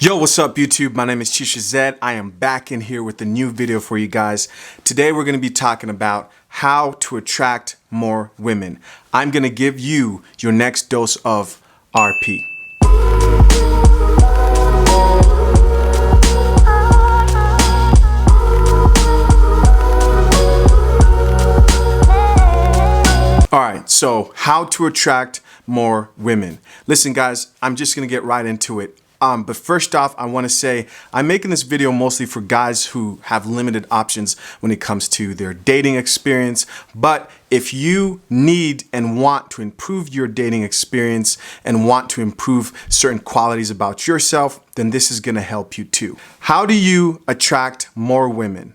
Yo, what's up YouTube? My name is Chisha Zed. I am back in here with a new video for you guys. Today we're going to be talking about how to attract more women. I'm going to give you your next dose of RP. Alright, so how to attract more women. Listen guys, I'm just going to get right into it. But first off, I want to say I'm making this video mostly for guys who have limited options when it comes to their dating experience. But if you need and want to improve your dating experience and want to improve certain qualities about yourself, then this is going to help you too. How do you attract more women?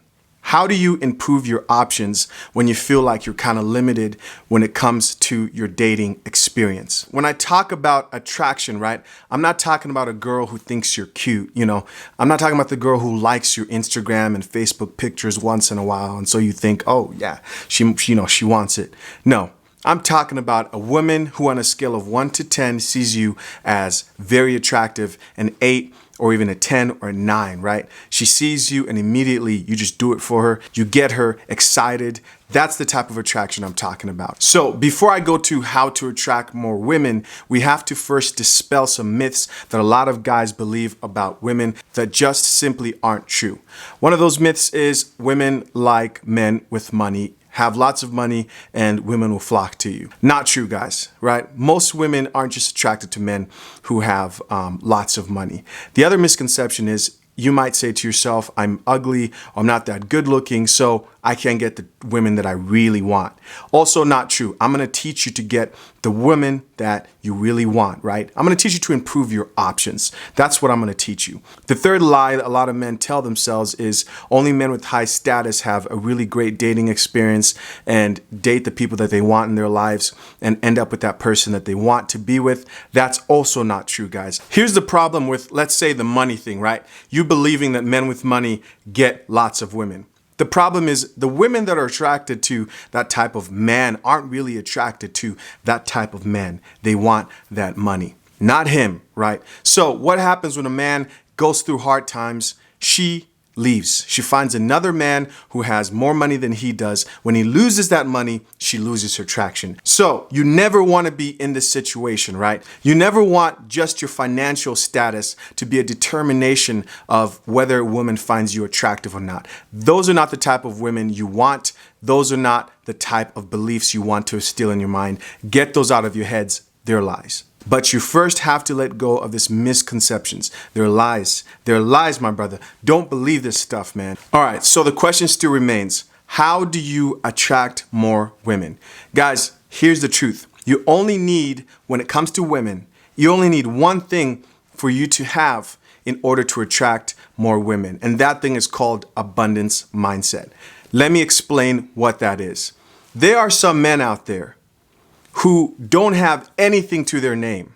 How do you improve your options when you feel like you're kind of limited when it comes to your dating experience? When I talk about attraction, right, I'm not talking about a girl who thinks you're cute, I'm not talking about the girl who likes your Instagram and Facebook pictures once in a while, and so you think, oh yeah, she wants it. No. I'm talking about a woman who on a scale of 1 to 10 sees you as very attractive, an 8 or even a 10 or a 9, right? She sees you and immediately you just do it for her. You get her excited. That's the type of attraction I'm talking about. So before I go to how to attract more women, we have to first dispel some myths that a lot of guys believe about women that just simply aren't true. One of those myths is women like men with money, have lots of money, and women will flock to you. Not true, guys, right? Most women aren't just attracted to men who have lots of money. The other misconception is you might say to yourself, I'm ugly, or I'm not that good looking, so I can't get the women that I really want. Also not true. I'm gonna teach you to get the women that you really want, right? I'm gonna teach you to improve your options. That's what I'm gonna teach you. The third lie a lot of men tell themselves is only men with high status have a really great dating experience and date the people that they want in their lives and end up with that person that they want to be with. That's also not true, guys. Here's the problem with, let's say, the money thing, right? You believing that men with money get lots of women. The problem is the women that are attracted to that type of man aren't really attracted to that type of man. They want that money, not him, right? So what happens when a man goes through hard times? She leaves. She finds another man who has more money than he does. When he loses that money, she loses her traction. So you never want to be in this situation, right? You never want just your financial status to be a determination of whether a woman finds you attractive or not. Those are not the type of women you want. Those are not the type of beliefs you want to instill in your mind. Get those out of your heads. They're lies. But you first have to let go of this misconceptions. They're lies. They're lies, my brother. Don't believe this stuff, man. All right, so the question still remains. How do you attract more women? Guys, here's the truth. You only need, when it comes to women, you only need one thing for you to have in order to attract more women. And that thing is called abundance mindset. Let me explain what that is. There are some men out there who don't have anything to their name.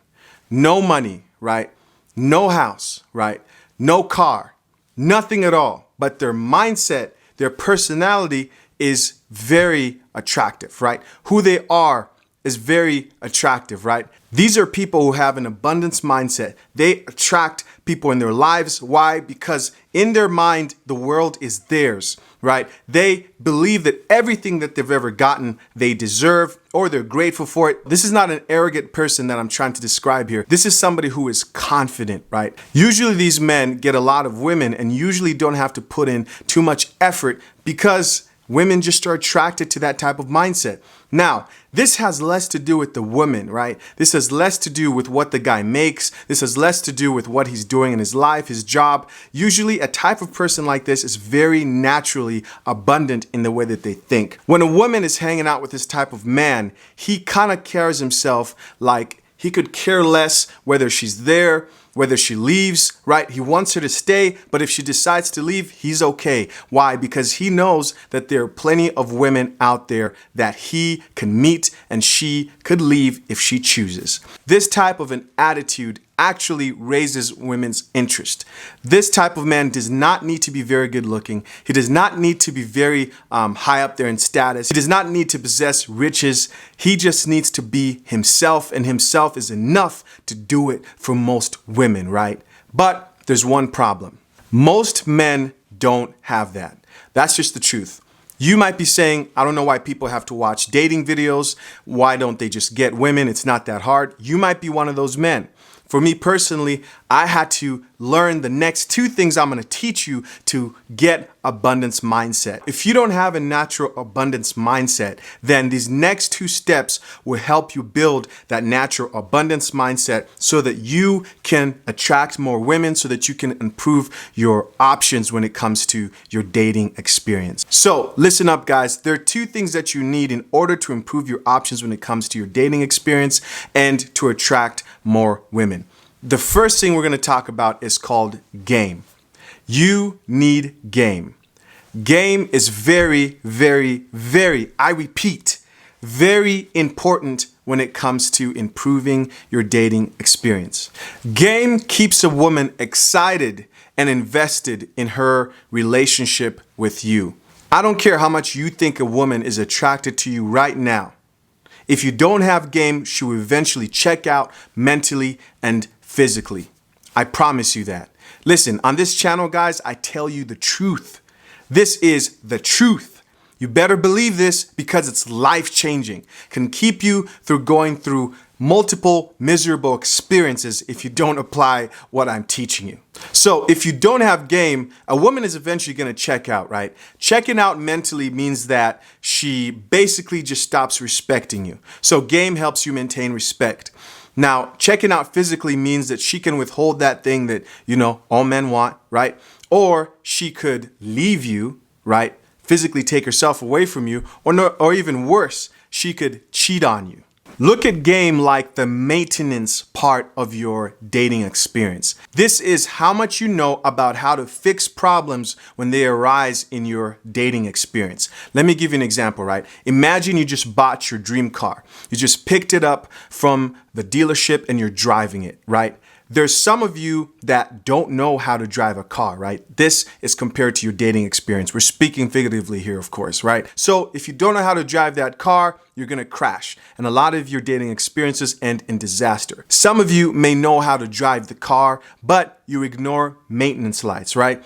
No money, right? No house, right? No car, nothing at all. But their mindset, their personality is very attractive, right? Who they are is very attractive, right? These are people who have an abundance mindset. They attract people in their lives. Why? Because in their mind, the world is theirs, right? They believe that everything that they've ever gotten, they deserve or they're grateful for it. This is not an arrogant person that I'm trying to describe here. This is somebody who is confident, right? Usually these men get a lot of women and usually don't have to put in too much effort because women just are attracted to that type of mindset. Now, this has less to do with the woman, right? This has less to do with what the guy makes. This has less to do with what he's doing in his life, his job. Usually a type of person like this is very naturally abundant in the way that they think. When a woman is hanging out with this type of man, he kind of carries himself like he could care less whether she's there, whether she leaves, right? He wants her to stay, but if she decides to leave, he's okay. Why? Because he knows that there are plenty of women out there that he can meet and she could leave if she chooses. This type of an attitude actually raises women's interest. This type of man does not need to be very good looking. He does not need to be very high up there in status. He does not need to possess riches. He just needs to be himself, and himself is enough to do it for most women, right? But there's one problem. Most men don't have that. That's just the truth. You might be saying, I don't know why people have to watch dating videos. Why don't they just get women? It's not that hard. You might be one of those men. For me personally, I had to learn the next two things I'm going to teach you to get abundance mindset. If you don't have a natural abundance mindset, then these next two steps will help you build that natural abundance mindset so that you can attract more women, so that you can improve your options when it comes to your dating experience. So listen up, guys. There are two things that you need in order to improve your options when it comes to your dating experience and to attract more women. The first thing we're going to talk about is called game. You need game. Game is very, very, very, I repeat, very important when it comes to improving your dating experience. Game keeps a woman excited and invested in her relationship with you. I don't care how much you think a woman is attracted to you right now. If you don't have game, she will eventually check out mentally and physically. I promise you that. Listen, on this channel, guys, I tell you the truth. This is the truth. You better believe this because it's life-changing. Can keep you through going through multiple miserable experiences if you don't apply what I'm teaching you. So if you don't have game, a woman is eventually going to check out, right? Checking out mentally means that she basically just stops respecting you. So game helps you maintain respect. Now, checking out physically means that she can withhold that thing that, all men want, right? Or she could leave you, right? Physically take herself away from you, or even worse, she could cheat on you. Look at game like the maintenance part of your dating experience. This is how much you know about how to fix problems when they arise in your dating experience. Let me give you an example, right? Imagine you just bought your dream car. You just picked it up from the dealership and you're driving it, right? There's some of you that don't know how to drive a car, right? This is compared to your dating experience. We're speaking figuratively here, of course, right? So if you don't know how to drive that car, you're going to crash. And a lot of your dating experiences end in disaster. Some of you may know how to drive the car, but you ignore maintenance lights, right?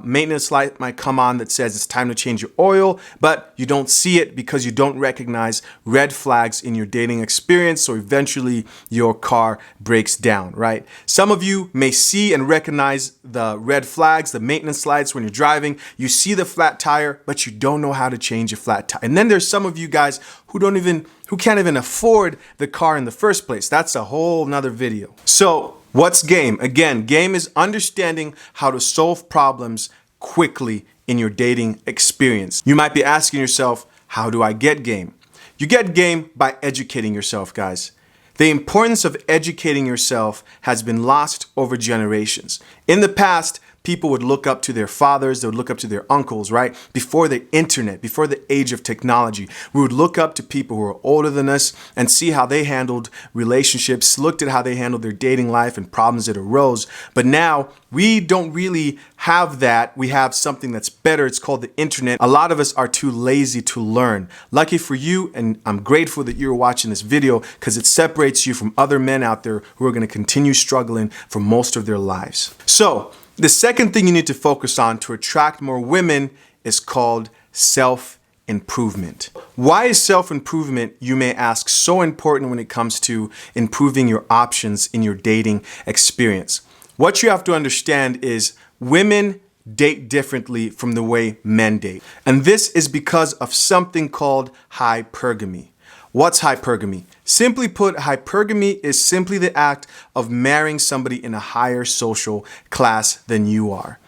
Maintenance light might come on that says it's time to change your oil, but you don't see it because you don't recognize red flags in your dating experience. So eventually your car breaks down, right? Some of you may see and recognize the red flags, the maintenance lights when you're driving. You see the flat tire, but you don't know how to change a flat tire. And then there's some of you guys who can't even afford the car in the first place. That's a whole nother video. So what's game? Again, game is understanding how to solve problems quickly in your dating experience. You might be asking yourself, how do I get game? You get game by educating yourself, guys. The importance of educating yourself has been lost over generations. In the past, people would look up to their fathers, they would look up to their uncles, right? Before the internet, before the age of technology, we would look up to people who were older than us and see how they handled relationships, looked at how they handled their dating life and problems that arose. But now we don't really have that. We have something that's better. It's called the internet. A lot of us are too lazy to learn. Lucky for you, and I'm grateful that you're watching this video because it separates you from other men out there who are going to continue struggling for most of their lives. So, the second thing you need to focus on to attract more women is called self-improvement. Why is self-improvement, you may ask, so important when it comes to improving your options in your dating experience? What you have to understand is women date differently from the way men date. And this is because of something called hypergamy. What's hypergamy? Simply put, hypergamy is simply the act of marrying somebody in a higher social class than you are.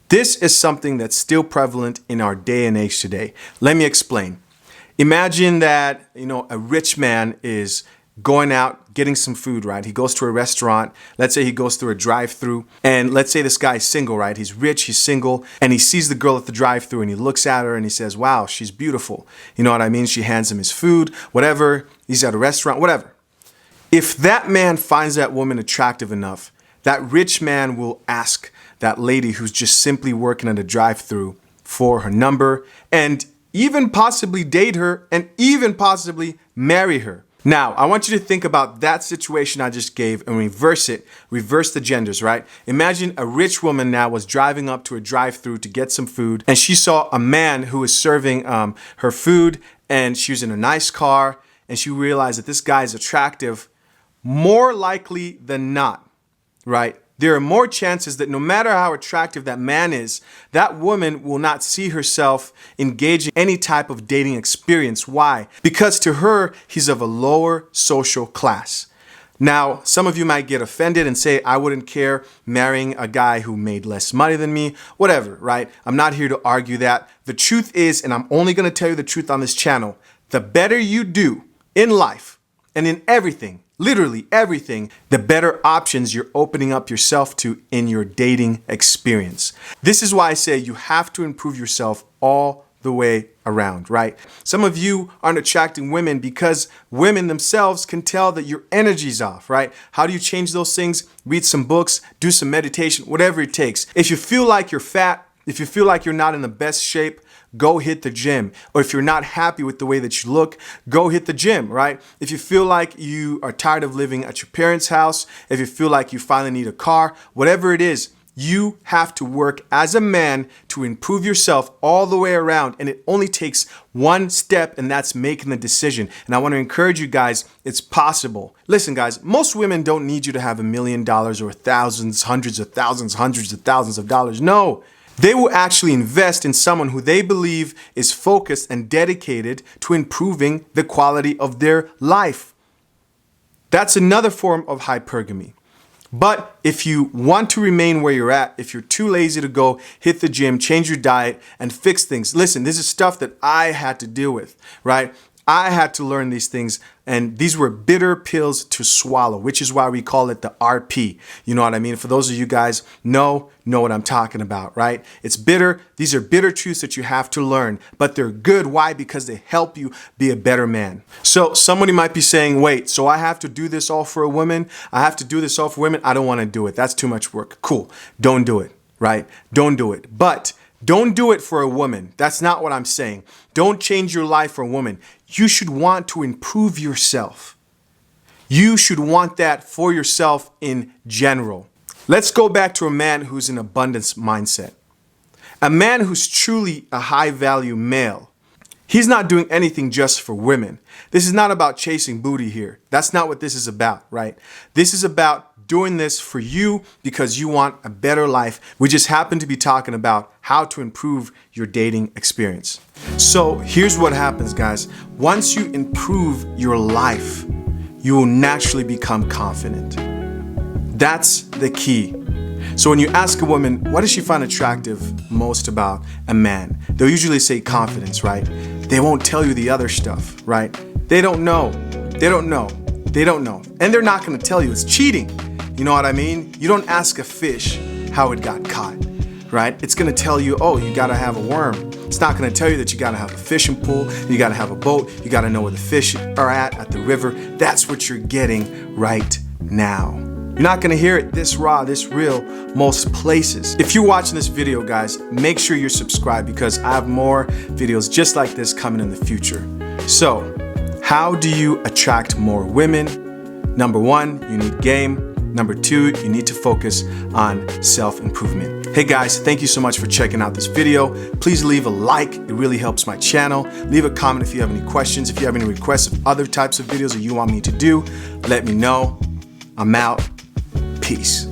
This is something that's still prevalent in our day and age today. Let me explain. Imagine that, a rich man is going out, getting some food, right? He goes to a restaurant. Let's say he goes through a drive-through. And let's say this guy's single, right? He's rich, he's single, and he sees the girl at the drive-through and he looks at her and he says, wow, she's beautiful. You know what I mean? She hands him his food, whatever. He's at a restaurant, whatever. If that man finds that woman attractive enough, that rich man will ask that lady who's just simply working at a drive-through for her number and even possibly date her and even possibly marry her. Now, I want you to think about that situation I just gave and reverse it. Reverse the genders, right? Imagine a rich woman now was driving up to a drive-thru to get some food, and she saw a man who was serving her food, and she was in a nice car, and she realized that this guy is attractive. More likely than not, right? There are more chances that no matter how attractive that man is, that woman will not see herself engaging any type of dating experience. Why? Because to her, he's of a lower social class. Now, some of you might get offended and say, I wouldn't care marrying a guy who made less money than me, whatever, right? I'm not here to argue that. The truth is, and I'm only going to tell you the truth on this channel, the better you do in life and in everything, literally everything, the better options you're opening up yourself to in your dating experience. This is why I say you have to improve yourself all the way around, right? Some of you aren't attracting women because women themselves can tell that your energy's off, right? How do you change those things? Read some books, do some meditation, whatever it takes. If you feel like you're fat, if you feel like you're not in the best shape, go hit the gym. Or if you're not happy with the way that you look, go hit the gym, right? If you feel like you are tired of living at your parents' house, if you feel like you finally need a car, whatever it is, you have to work as a man to improve yourself all the way around. And it only takes one step, and that's making the decision. And I want to encourage you guys, it's possible. Listen, guys, most women don't need you to have $1 million or thousands, hundreds of thousands of dollars. No. They will actually invest in someone who they believe is focused and dedicated to improving the quality of their life. That's another form of hypergamy. But if you want to remain where you're at, if you're too lazy to go hit the gym, change your diet, and fix things, listen, this is stuff that I had to deal with, right? I had to learn these things, and these were bitter pills to swallow, which is why we call it the RP. You know what I mean? For those of you guys know what I'm talking about, right? It's bitter. These are bitter truths that you have to learn, but they're good. Why? Because they help you be a better man. So somebody might be saying, wait, so I have to do this all for a woman? I have to do this all for women? I don't want to do it. That's too much work. Cool. Don't do it, right? Don't do it. But don't do it for a woman. That's not what I'm saying. Don't change your life for a woman. You should want to improve yourself. You should want that for yourself in general. Let's go back to a man who's in abundance mindset. A man who's truly a high value male. He's not doing anything just for women. This is not about chasing booty here. That's not what this is about, right? This is about doing this for you because you want a better life. We just happen to be talking about how to improve your dating experience. So here's what happens, guys. Once you improve your life, you will naturally become confident. That's the key. So when you ask a woman, what does she find attractive most about a man? They'll usually say confidence, right? They won't tell you the other stuff, right? They don't know. They don't know. They don't know. And they're not going to tell you. It's cheating. You know what I mean? You don't ask a fish how it got caught, right? It's going to tell you, oh, you got to have a worm. It's not going to tell you that you got to have a fishing pool, you got to have a boat, you got to know where the fish are at the river. That's what you're getting right now. You're not going to hear it this raw, this real, most places. If you're watching this video, guys, make sure you're subscribed because I have more videos just like this coming in the future. So, how do you attract more women? Number one, you need game. Number two, you need to focus on self-improvement. Hey guys, thank you so much for checking out this video. Please leave a like, it really helps my channel. Leave a comment if you have any questions. If you have any requests of other types of videos that you want me to do, let me know. I'm out. Peace.